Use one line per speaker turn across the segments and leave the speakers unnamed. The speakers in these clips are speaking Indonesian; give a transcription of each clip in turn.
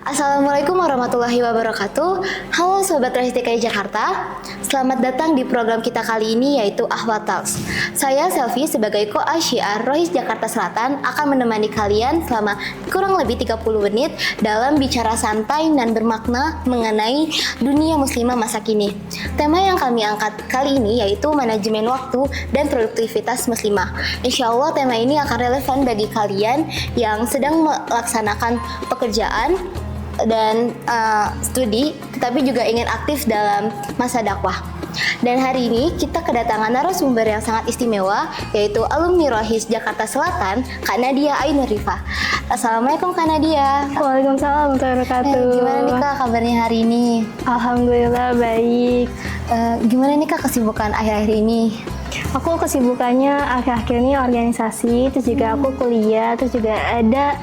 Assalamualaikum warahmatullahi wabarakatuh. Halo Sobat Rohis DKI Jakarta. Selamat datang di program kita kali ini yaitu Ahwat Talks. Saya Selvi sebagai Koa Syiar Rohis Jakarta Selatan akan menemani kalian selama kurang lebih 30 menit dalam bicara santai dan bermakna mengenai dunia muslimah masa kini. Tema yang kami angkat kali ini yaitu manajemen waktu dan produktivitas muslimah. Insya Allah tema ini akan relevan bagi kalian yang sedang melaksanakan pekerjaan dan studi, tetapi juga ingin aktif dalam masa dakwah. Dan hari ini kita kedatangan narasumber yang sangat istimewa, yaitu alumni Rohis Jakarta Selatan, Kak Nadia Ainur Rifah. Assalamualaikum Kak Nadia.
Waalaikumsalam warahmatullahi wabarakatuh.
Gimana nih Kak kabarnya hari ini?
Alhamdulillah baik.
Gimana nih Kak kesibukan akhir-akhir ini?
Aku kesibukannya akhir-akhir ini organisasi, terus juga aku kuliah, terus juga ada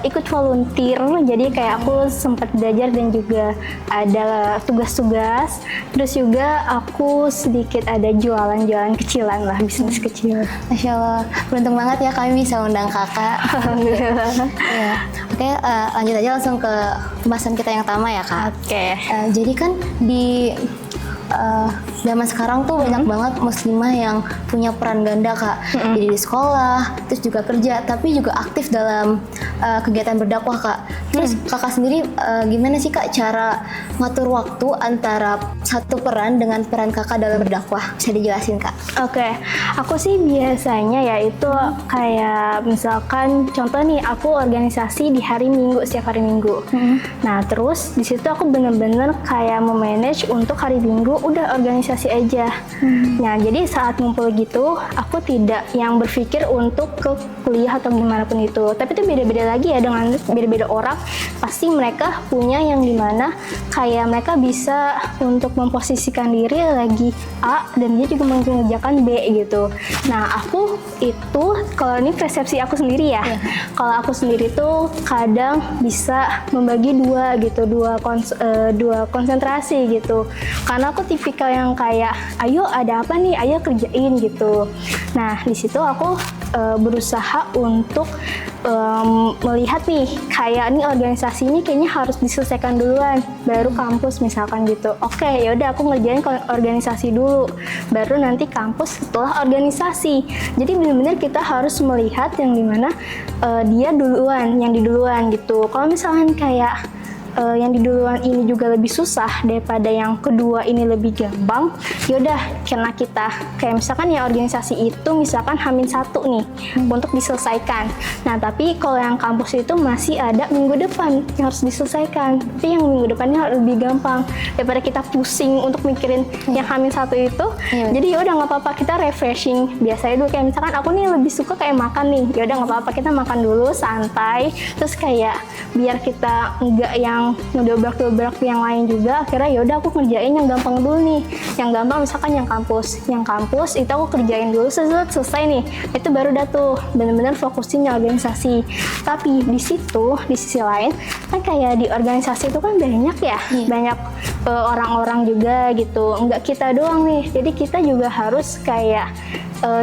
ikut volunteer. Jadi kayak aku sempat belajar dan juga ada tugas-tugas. Terus juga aku sedikit ada jualan-jualan kecilan lah, bisnis kecil.
Masya Allah, beruntung banget ya kami bisa undang kakak.
Alhamdulillah.
Ya. Oke, lanjut aja langsung ke pembahasan kita yang pertama ya Kak.
Oke.
Jadi kan di zaman sekarang tuh banyak banget muslimah yang punya peran ganda Kak. Jadi di sekolah, terus juga kerja, tapi juga aktif dalam kegiatan berdakwah Kak. Terus kakak sendiri gimana sih Kak cara ngatur waktu antara satu peran dengan peran kakak dalam berdakwah? Bisa dijelasin Kak?
Oke, aku sih biasanya ya itu kayak misalkan contoh nih aku organisasi di hari Minggu, setiap hari Minggu. Nah terus di situ aku bener-bener kayak memanage untuk hari Minggu udah organisasi aja. Nah jadi saat ngumpul gitu aku tidak yang berpikir untuk ke kuliah atau gimana pun itu. Tapi itu beda-beda lagi ya dengan beda-beda orang. Pasti mereka punya yang dimana kayak mereka bisa untuk memposisikan diri lagi A dan dia juga mengerjakan B gitu. Nah aku itu kalau ini persepsi aku sendiri ya. Kalau aku sendiri tuh kadang bisa membagi dua gitu, dua konsentrasi gitu. Karena aku tipikal yang kayak ayo ada apa nih, ayo kerjain gitu. Nah di situ aku berusaha untuk melihat nih kayak nih organisasi ini kayaknya harus diselesaikan duluan baru kampus misalkan gitu. Oke, ya udah aku ngerjain organisasi dulu baru nanti kampus setelah organisasi. Jadi benar-benar kita harus melihat yang dimana dia duluan, yang di duluan gitu. Kalau misalkan kayak yang di duluan ini juga lebih susah daripada yang kedua ini lebih gampang, yaudah karena kita kayak misalkan ya organisasi itu misalkan H-1 nih untuk diselesaikan. Nah tapi kalau yang kampus itu masih ada minggu depan yang harus diselesaikan, tapi yang minggu depannya lebih gampang daripada kita pusing untuk mikirin yang H-1 itu. Jadi yaudah nggak apa-apa, kita refreshing biasanya dulu, kayak misalkan aku nih lebih suka kayak makan nih, yaudah nggak apa-apa kita makan dulu santai, terus kayak biar kita nggak yang ngedobrak-dobrak yang lain juga. Akhirnya yaudah aku kerjain yang gampang dulu nih, yang gampang misalkan yang kampus itu aku kerjain dulu selesai nih, itu baru dah tuh bener-bener fokusin yang organisasi. Tapi di situ di sisi lain kan kayak di organisasi itu kan banyak ya, banyak orang-orang juga gitu, nggak kita doang nih, jadi kita juga harus kayak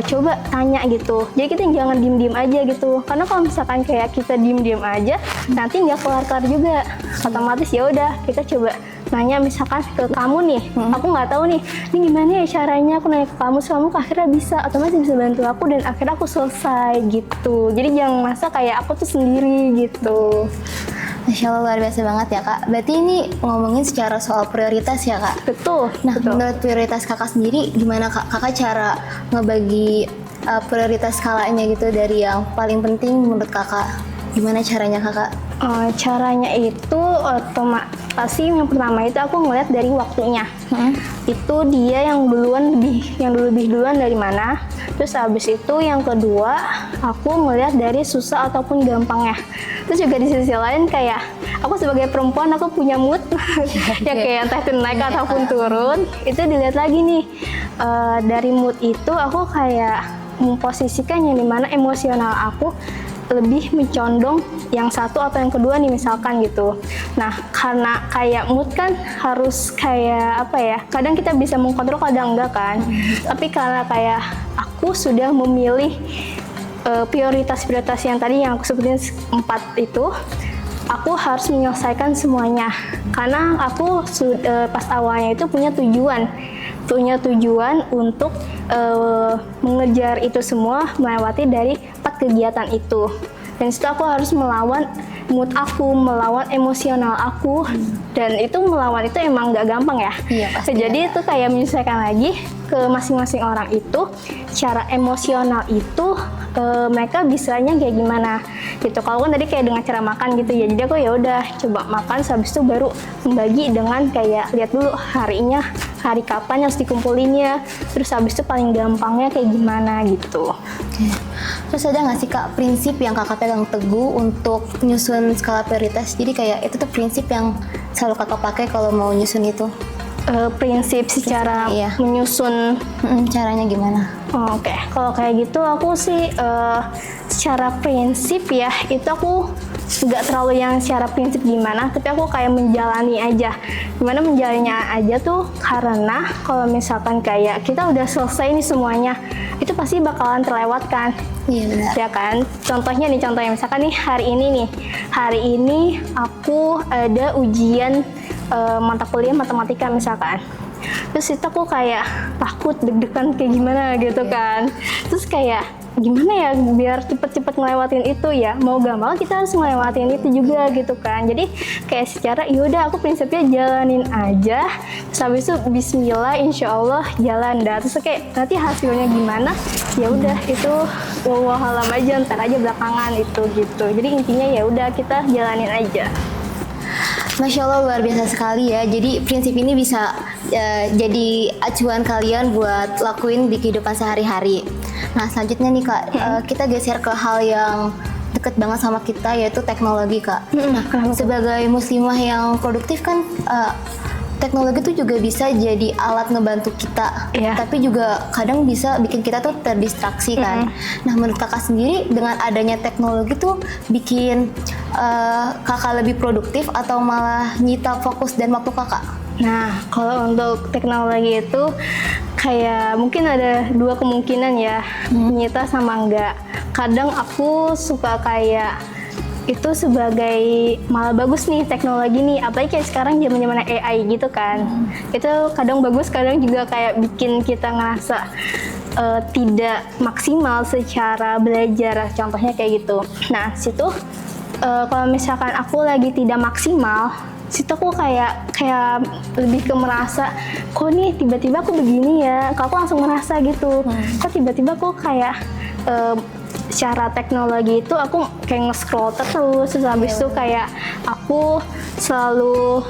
coba tanya gitu. Jadi kita jangan diem-diem aja gitu. Karena kalau misalkan kayak kita diem-diem aja, nanti nggak kelar-kelar juga. Otomatis ya udah kita coba nanya misalkan ke kamu nih. Aku nggak tahu nih, ini gimana ya caranya? Aku nanya ke kamu akhirnya bisa, otomatis bisa bantu aku dan akhirnya aku selesai gitu. Jadi jangan masa kayak aku tuh sendiri gitu.
Masya Allah, luar biasa banget ya Kak. Berarti ini ngomongin secara soal prioritas ya Kak?
Betul.
Nah,
betul.
Menurut prioritas kakak sendiri gimana Kak? Kakak cara ngebagi prioritas skalanya gitu dari yang paling penting menurut kakak? Gimana caranya kakak?
Caranya itu pasti yang pertama itu aku ngeliat dari waktunya. Itu dia yang lebih duluan dari mana. Terus habis itu yang kedua aku ngeliat dari susah ataupun gampangnya. Terus juga di sisi lain kayak aku sebagai perempuan aku punya mood ya kayak entah itu naik ataupun turun. Itu dilihat lagi nih dari mood itu aku kayak memposisikan yang dimana emosional aku lebih mencondong yang satu atau yang kedua nih misalkan gitu. Nah karena kayak mood kan harus kayak apa ya, kadang kita bisa mengkontrol kadang enggak kan. Tapi karena kayak aku sudah memilih prioritas-prioritas yang tadi yang aku sebutin 4 itu, aku harus menyelesaikan semuanya. Karena aku pas awalnya itu punya tujuan untuk mengejar itu semua melewati dari 4 kegiatan itu. Dan situ aku harus melawan mood aku, melawan emosional aku, dan itu melawan itu emang nggak gampang ya.
Iya, pasti.
Jadi itu kayak menyesuaikan lagi ke masing-masing orang itu, cara emosional itu mereka bisanya kayak gimana gitu. Kalau kan tadi kayak dengan cara makan gitu ya, jadi aku ya udah coba makan, habis itu baru membagi dengan kayak lihat dulu harinya, hari kapan harus dikumpulinnya, terus habis itu paling gampangnya kayak gimana gitu.
Oke. Terus ada nggak sih Kak prinsip yang Kakak pegang teguh untuk nyusun skala prioritas? Jadi kayak itu tuh prinsip yang selalu Kakak pakai kalau mau nyusun itu?
Prinsip secara
iya.
menyusun.
Caranya gimana?
Oke, kalau kayak gitu aku sih secara prinsip ya itu aku nggak terlalu yang secara prinsip gimana, tapi aku kayak menjalani aja. Gimana menjalaninya aja tuh karena kalau misalkan kayak kita udah selesai nih semuanya, itu pasti bakalan terlewatkan.
Iya benar.
Ya kan? Contohnya misalkan nih hari ini aku ada ujian mata kuliah matematika misalkan. Terus itu aku kayak takut, deg-degan kayak gimana gitu kan. Terus kayak gimana ya biar cepet-cepet ngelewatin itu ya, mau gak mau kita harus ngelewatin itu juga gitu kan. Jadi kayak secara yaudah aku prinsipnya jalanin aja, terus habis itu bismillah insyaallah jalan dah. Terus kayak nanti hasilnya gimana ya udah itu wallahualam aja, ntar aja belakangan itu gitu. Jadi intinya ya udah kita jalanin aja.
Masya Allah luar biasa sekali ya. Jadi prinsip ini bisa jadi acuan kalian buat lakuin di kehidupan sehari-hari. Nah selanjutnya nih Kak, kita geser ke hal yang deket banget sama kita yaitu teknologi Kak. Nah sebagai muslimah yang produktif kan teknologi itu juga bisa jadi alat ngebantu kita, tapi juga kadang bisa bikin kita tuh terdistraksi kan. Nah menurut Kakak sendiri dengan adanya teknologi tuh bikin Kakak lebih produktif atau malah nyita fokus dan waktu Kakak?
Nah kalau untuk teknologi itu kayak mungkin ada 2 kemungkinan ya, nyita sama enggak. Kadang aku suka kayak itu sebagai malah bagus nih teknologi nih, apalagi kayak sekarang zaman-zaman AI gitu kan. Itu kadang bagus, kadang juga kayak bikin kita ngerasa tidak maksimal secara belajar, contohnya kayak gitu. Nah situ kalau misalkan aku lagi tidak maksimal, situ aku kayak lebih ke merasa kok nih tiba-tiba aku begini ya, kok aku langsung merasa gitu, kok tiba-tiba aku kayak secara teknologi itu aku kayak nge-scroll terus habis itu kayak aku selalu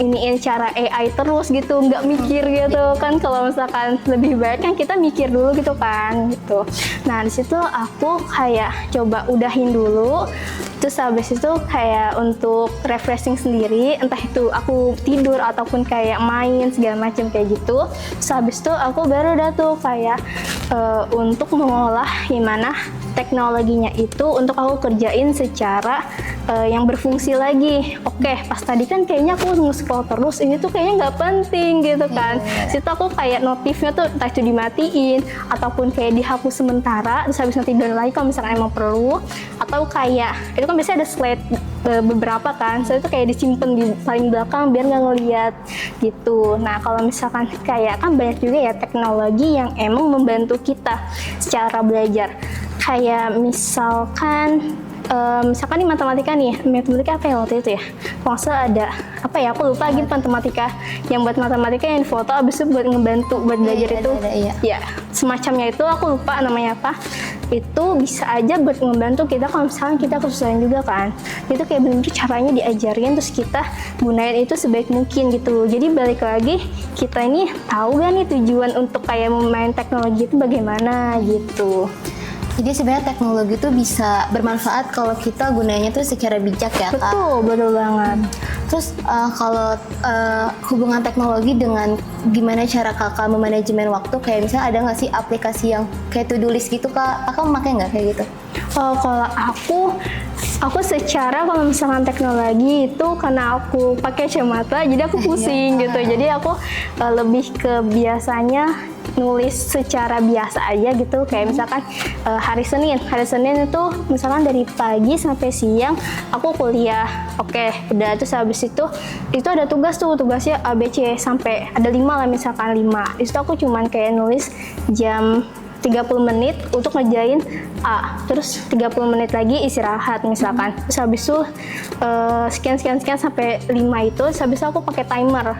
iniin cara AI terus gitu, nggak mikir gitu kan. Kalau misalkan lebih baik kan kita mikir dulu gitu kan gitu. Nah di situ aku kayak coba udahin dulu, terus habis itu kayak untuk refreshing sendiri, entah itu aku tidur ataupun kayak main segala macam kayak gitu. Terus habis itu aku baru dah tuh kayak untuk mengolah gimana teknologinya itu untuk aku kerjain secara yang berfungsi lagi. Oke, pas tadi kan kayaknya aku nge-scroll terus, ini tuh kayaknya nggak penting gitu kan. Situ aku kayak notifnya tuh entah itu dimatiin ataupun kayak dihapus sementara, terus habis nanti download lagi kalau misalkan emang perlu. Atau kayak itu kan biasanya ada slide beberapa kan, so itu kayak disimpan di paling belakang biar nggak ngeliat gitu. Nah kalau misalkan kayak kan banyak juga ya teknologi yang emang membantu kita secara belajar. Kayak misalkan nih matematika apa ya waktu itu ya? Kalau nggak salah ada apa ya? Aku lupa lagi matematika yang buat matematika yang foto abis itu buat ngebantu buat belajar itu. Ya semacamnya itu aku lupa namanya apa. Itu bisa aja buat ngebantu kita kalau misalkan kita kesusahan juga kan. Itu kayak bener-bener caranya diajarin terus kita gunain itu sebaik mungkin gitu. Jadi balik lagi kita ini tahu gak nih tujuan untuk kayak memain teknologi itu bagaimana gitu.
Jadi sebenarnya teknologi itu bisa bermanfaat kalau kita gunanya tuh secara bijak ya Kak?
Betul banget.
Terus kalau hubungan teknologi dengan gimana cara Kakak memanajemen waktu, kayak misalnya ada nggak sih aplikasi yang kayak to-do list gitu Kak? Kakak memakai nggak kayak gitu?
Kalau aku secara kalau misalkan teknologi itu karena aku pakai kacamata jadi aku pusing gitu. Jadi aku lebih ke biasanya nulis secara biasa aja gitu, kayak misalkan hari Senin itu misalkan dari pagi sampai siang aku kuliah, oke, udah. Terus habis itu ada tugasnya ABC sampai ada 5 lah, misalkan 5. Itu aku cuman kayak nulis jam 30 menit untuk ngerjain A, terus 30 menit lagi istirahat misalkan. Terus habis itu sekian sampai 5 itu, habis itu aku pakai timer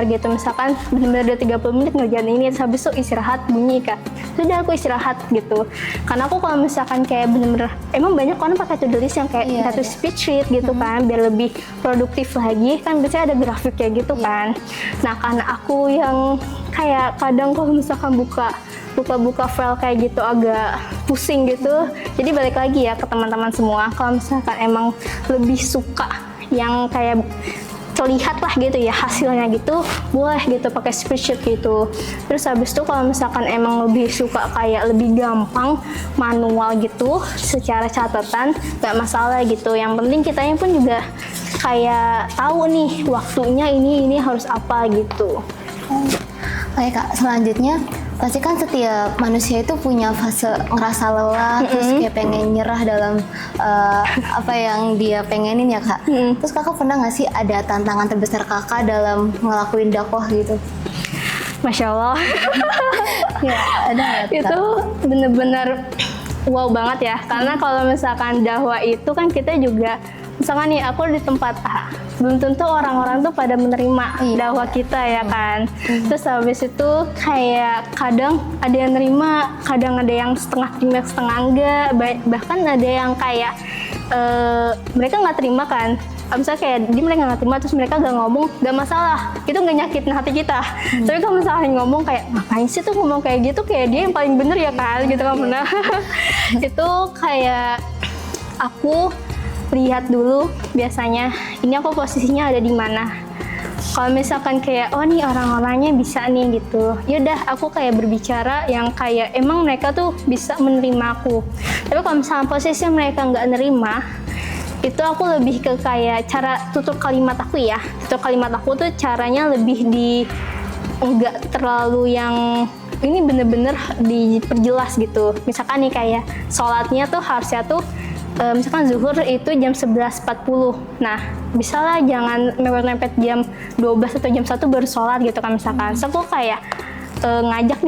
gitu, misalkan benar-benar ada 30 menit ngerjain ini, terus habis itu istirahat, bunyi Kak. Sudah aku istirahat gitu. Karena aku kalau misalkan kayak bener-bener, emang banyak orang pakai to-do list yang kayak satu speech sheet gitu kan, biar lebih produktif lagi, kan biasanya ada grafik kayak gitu kan. Nah, karena aku yang kayak kadang kalau misalkan buka file kayak gitu agak pusing gitu. Jadi balik lagi ya ke teman-teman semua, kalau misalkan emang lebih suka yang kayak terlihat lah gitu ya hasilnya gitu, boleh gitu pakai spreadsheet gitu. Terus habis itu kalau misalkan emang lebih suka kayak lebih gampang manual gitu secara catatan, nggak masalah gitu. Yang penting kitanya pun juga kayak tahu nih waktunya ini harus apa gitu.
Oke Kak, selanjutnya pasti kan setiap manusia itu punya fase ngerasa lelah, terus kayak pengen nyerah dalam apa yang dia pengenin ya Kak. Terus Kakak pernah nggak sih ada tantangan terbesar Kakak dalam ngelakuin dakwah gitu?
Masya Allah.
Ya, ada nggak, Kak?
Itu bener-bener wow banget ya, karena kalau misalkan dakwah itu kan kita juga, misalkan nih aku di tempat A, belum tentu orang-orang tuh pada menerima dakwah kita ya kan. Terus habis itu kayak kadang ada yang nerima, kadang ada yang setengah terima setengah enggak, bahkan ada yang kayak mereka nggak terima kan. Misalnya kayak mereka nggak terima terus mereka gak ngomong, gak masalah, itu nggak nyakitin hati kita. Tapi kalau misalnya ngomong kayak ngapain sih tuh ngomong kayak gitu, kayak dia yang paling bener ya kan gitu kan. Pernah itu kayak aku lihat dulu biasanya ini aku posisinya ada di mana. Kalau misalkan kayak oh nih orang-orangnya bisa nih gitu, yaudah aku kayak berbicara yang kayak emang mereka tuh bisa menerima aku. Tapi kalau misalkan posisi mereka nggak nerima, itu aku lebih ke kayak cara tutur kalimat aku ya. Tutur kalimat aku tuh caranya lebih nggak terlalu yang ini bener-bener diperjelas gitu. Misalkan nih kayak sholatnya tuh harusnya tuh misalkan zuhur itu jam 11.40. Nah, bisa lah jangan mepet-mepet jam 12 atau jam 1 baru sholat gitu kan misalkan. So, aku kayak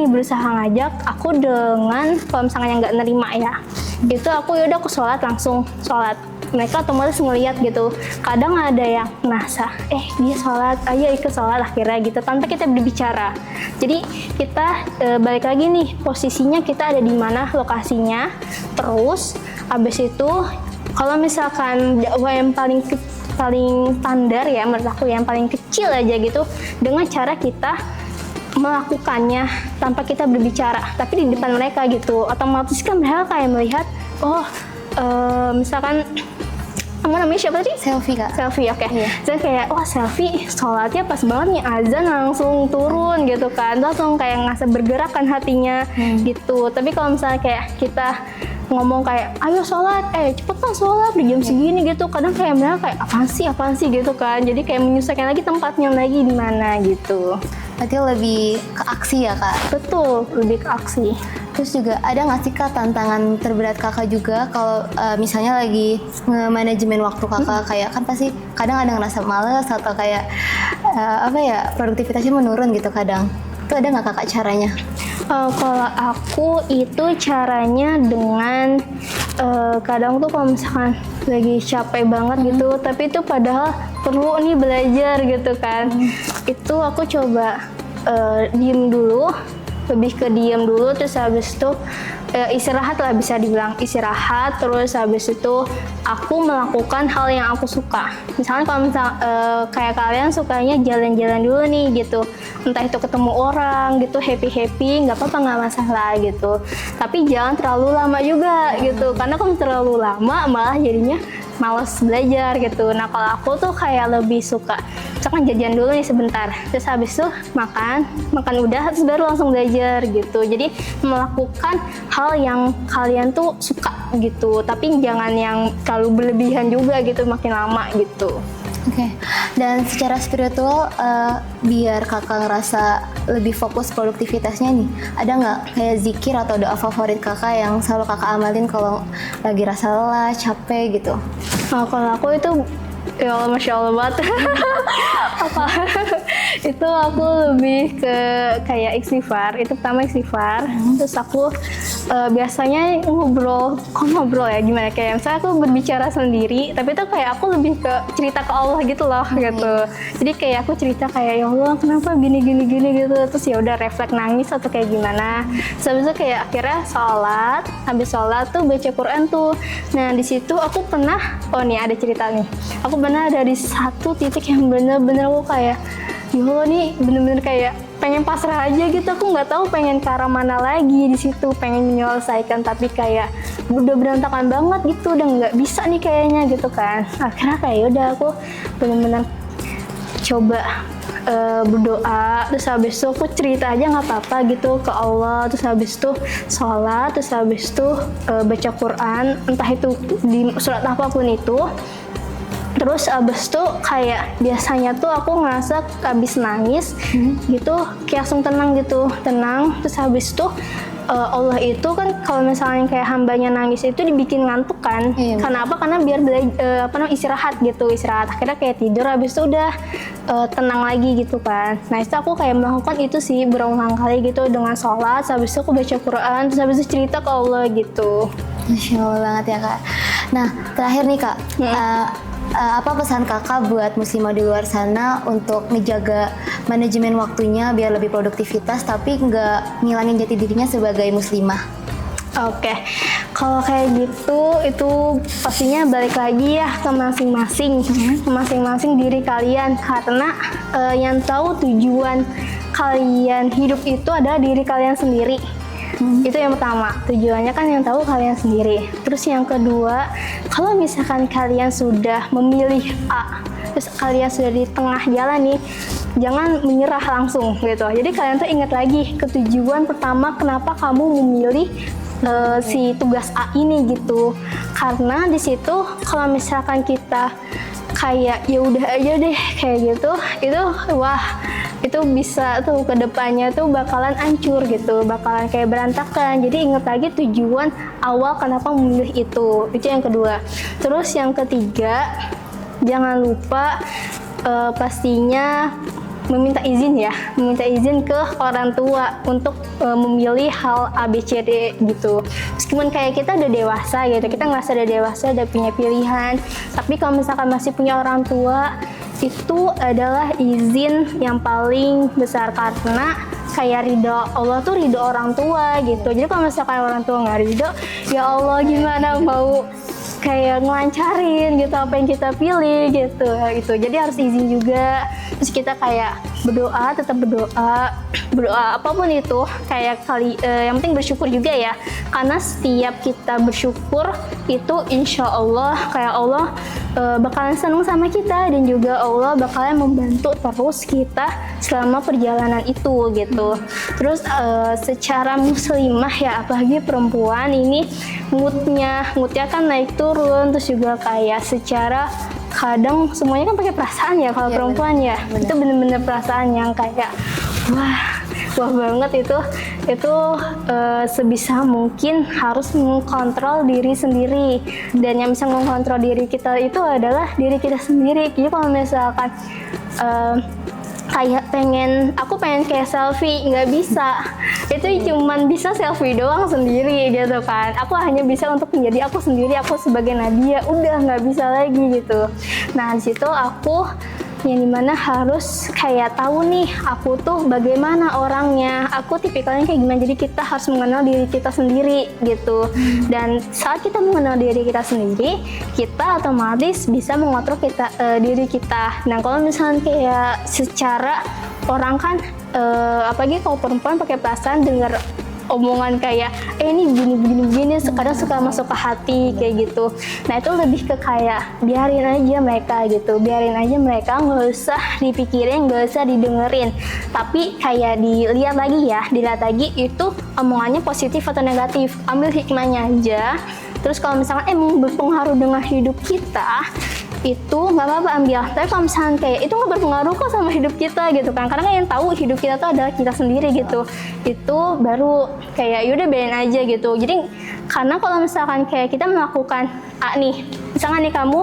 berusaha ngajak aku dengan kalau misalnya yang nggak nerima ya. Itu aku yaudah aku sholat langsung sholat. Mereka otomatis ngeliat gitu. Kadang ada yang nasa, dia sholat, ayo ikut sholat akhirnya gitu, tanpa kita berbicara. Jadi kita balik lagi nih, posisinya kita ada di mana, lokasinya. Terus abis itu kalau misalkan dakwah yang paling standar ya menurut aku, yang paling kecil aja gitu, dengan cara kita melakukannya tanpa kita berbicara, tapi di depan mereka gitu, otomatis kan mereka kayak melihat, misalkan namanya siapa tadi?
Selfie Kak.
Selfie, oke. Iya. Jadi kayak, selfie sholatnya pas banget nih, azan langsung turun gitu kan, langsung kayak ngerasa bergerak kan hatinya gitu. Tapi kalau misalnya kayak kita ngomong kayak, ayo sholat, cepetan sholat di jam segini gitu, kadang kayak mereka kayak apaan sih gitu kan. Jadi kayak menyusahkan lagi tempatnya lagi di mana gitu.
Berarti lebih ke aksi ya Kak?
Betul, lebih ke aksi.
Terus juga ada nggak sih Kak tantangan terberat Kakak juga kalau misalnya lagi nge-manajemen waktu Kakak, kayak kan pasti kadang ada ngerasa males atau kayak produktivitasnya menurun gitu kadang. Itu ada nggak Kakak caranya?
Kalau aku itu caranya dengan kadang tuh kalau misalkan lagi capek banget gitu, tapi itu padahal perlu nih belajar gitu kan. Itu aku coba diem dulu, lebih ke diem dulu, terus habis itu istirahat lah, bisa dibilang istirahat. Terus habis itu aku melakukan hal yang aku suka. Misalnya kalau kayak kalian sukanya jalan-jalan dulu nih gitu, entah itu ketemu orang gitu, happy, nggak apa-apa, nggak masalah gitu. Tapi jangan terlalu lama juga gitu, karena kalau terlalu lama malah jadinya malas belajar gitu. Nah kalau aku tuh kayak lebih suka misalkan jajan dulu nih sebentar, terus habis itu makan udah, terus baru langsung belajar gitu. Jadi melakukan hal yang kalian tuh suka gitu, tapi jangan yang terlalu berlebihan juga gitu, makin lama gitu.
Oke. Dan secara spiritual, biar kakak ngerasa lebih fokus produktivitasnya nih, ada nggak kayak zikir atau doa favorit kakak yang selalu kakak amalin kalau lagi rasa lelah, capek gitu?
Nah, kalau aku itu ya Allah, Masya Allah banget. Apa? Itu aku lebih ke kayak istighfar. Itu pertama istighfar. Terus aku biasanya ngobrol ya gimana, kayak misalnya aku berbicara sendiri, tapi itu kayak aku lebih ke cerita ke Allah gitu loh gitu. Jadi kayak aku cerita kayak, ya Allah kenapa gini gitu. Terus ya udah refleks nangis atau kayak gimana. Terus habis itu kayak akhirnya sholat. Habis sholat tuh baca Quran tuh. Nah di situ aku pernah, oh nih ada cerita nih. Aku pernah ada di satu titik yang bener-bener aku kayak, ya Allah nih bener-bener kayak pengen pasrah aja gitu. Aku nggak tahu pengen ke arah mana lagi di situ, pengen menyelesaikan tapi kayak udah berantakan banget gitu, udah nggak bisa nih kayaknya gitu kan. Akhirnya kayak udah aku bener-bener coba berdoa, terus habis itu aku cerita aja nggak apa-apa gitu ke Allah, terus habis itu sholat, terus habis itu baca Quran, entah itu di surat apapun itu. Terus abis itu kayak biasanya tuh aku ngerasa abis nangis gitu kayak langsung tenang gitu, terus habis itu Allah itu kan kalau misalnya kayak hambanya nangis itu dibikin ngantuk kan.
Iya,
Karena apa? Karena biar istirahat gitu, istirahat. Akhirnya kayak tidur, habis itu udah tenang lagi gitu kan. Nah itu aku kayak melakukan itu sih berulang kali gitu dengan sholat, habis itu aku baca Quran, terus habis itu cerita ke Allah gitu.
Masya Allah banget ya kak. Nah terakhir nih kak, apa pesan kakak buat muslimah di luar sana untuk ngejaga manajemen waktunya biar lebih produktivitas tapi nggak ngilangin jati dirinya sebagai muslimah?
Oke, kalau kayak gitu itu pastinya balik lagi ya ke masing-masing diri kalian, karena yang tahu tujuan kalian hidup itu adalah diri kalian sendiri. Itu yang pertama, tujuannya kan yang tahu kalian sendiri. Terus yang kedua, kalau misalkan kalian sudah memilih A, terus kalian sudah di tengah jalan nih, jangan menyerah langsung gitu. Jadi kalian tuh ingat lagi ke tujuan pertama kenapa kamu memilih si tugas A ini gitu. Karena di situ kalau misalkan kita kayak ya udah aja deh kayak gitu, itu wah itu bisa tuh ke depannya tuh bakalan hancur gitu, bakalan kayak berantakan. Jadi ingat lagi tujuan awal kenapa memilih itu yang kedua. Terus yang ketiga, jangan lupa pastinya meminta izin ke orang tua untuk memilih hal A, B, C, D gitu. Meskipun kayak kita udah dewasa gitu, kita ngerasa udah dewasa, udah punya pilihan, tapi kalau misalkan masih punya orang tua, itu adalah izin yang paling besar, karena kayak ridho Allah tuh ridho orang tua gitu. Jadi kalau misalkan orang tua nggak ridho, ya Allah gimana mau kayak ngelancarin gitu apa yang kita pilih gitu. Jadi harus izin juga. Terus kita kayak tetap berdoa apapun itu, kayak yang penting bersyukur juga ya, karena setiap kita bersyukur itu insya Allah kayak Allah bakalan senang sama kita, dan juga Allah bakalan membantu terus kita selama perjalanan itu gitu. Terus secara muslimah ya, apalagi perempuan ini moodnya kan naik turun, terus juga kayak secara kadang semuanya kan pakai perasaan ya kalau perempuan ya. Itu bener-bener perasaan yang kayak wah banget itu sebisa mungkin harus mengontrol diri sendiri, dan yang bisa mengontrol diri kita itu adalah diri kita sendiri. Jadi kalau misalkan kayak aku pengen kayak selfie, nggak bisa, itu cuman bisa selfie doang sendiri gitu kan. Aku hanya bisa untuk menjadi aku sendiri, aku sebagai Nadia, udah nggak bisa lagi gitu. Nah di situ aku yang dimana harus kayak tahu nih aku tuh bagaimana orangnya, aku tipikalnya kayak gimana. Jadi kita harus mengenal diri kita sendiri gitu. Dan saat kita mengenal diri kita sendiri, kita otomatis bisa mengontrol diri kita. Nah kalau misalnya kayak secara orang kan apalagi kalau perempuan pakai perasaan, dengar omongan kayak ini gini kadang suka masuk ke hati kayak gitu. Nah itu lebih ke kayak biarin aja mereka gitu, biarin aja mereka, nggak usah dipikirin, nggak usah didengerin, tapi kayak dilihat lagi itu omongannya positif atau negatif, ambil hikmahnya aja. Terus kalau misalkan emang berpengaruh dengan hidup kita, itu nggak apa-apa ambil. Tapi kalau misalkan kayak itu nggak berpengaruh kok sama hidup kita gitu kan, karena kan yang tahu hidup kita tuh adalah kita sendiri gitu, itu baru kayak yaudah biarin aja gitu. Jadi karena kalau misalkan kayak kita melakukan A nih, misalkan nih kamu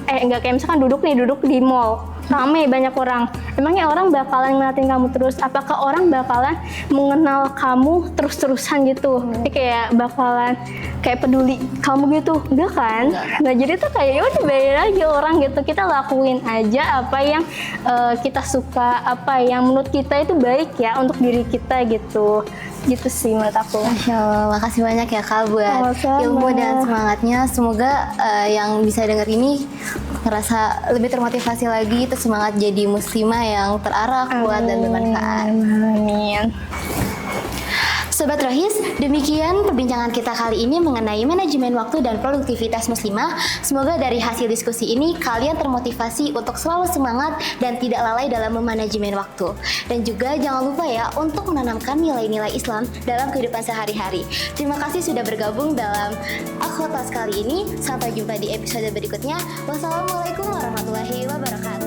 nggak kayak misalkan duduk di mall rame banyak orang, emangnya orang bakalan ngeliatin kamu terus? Apakah orang bakalan mengenal kamu terus-terusan gitu? Kayak bakalan kayak peduli kamu gitu, enggak kan? Nah jadi tuh kayak yaudah biarin aja orang gitu, kita lakuin aja apa yang kita suka, apa yang menurut kita itu baik ya untuk diri kita gitu sih menurut aku.
Masya Allah, makasih banyak ya Kak buat ilmu dan semangatnya. Semoga yang bisa denger ini ngerasa lebih termotivasi lagi, terus semangat jadi muslimah yang terarah, kuat dan bermanfaat.
Amin.
Sobat Rohis, demikian perbincangan kita kali ini mengenai manajemen waktu dan produktivitas muslimah. Semoga dari hasil diskusi ini kalian termotivasi untuk selalu semangat dan tidak lalai dalam memanajemen waktu. Dan juga jangan lupa ya untuk menanamkan nilai-nilai Islam dalam kehidupan sehari-hari. Terima kasih sudah bergabung dalam Akhwatas kali ini. Sampai jumpa di episode berikutnya. Wassalamualaikum warahmatullahi wabarakatuh.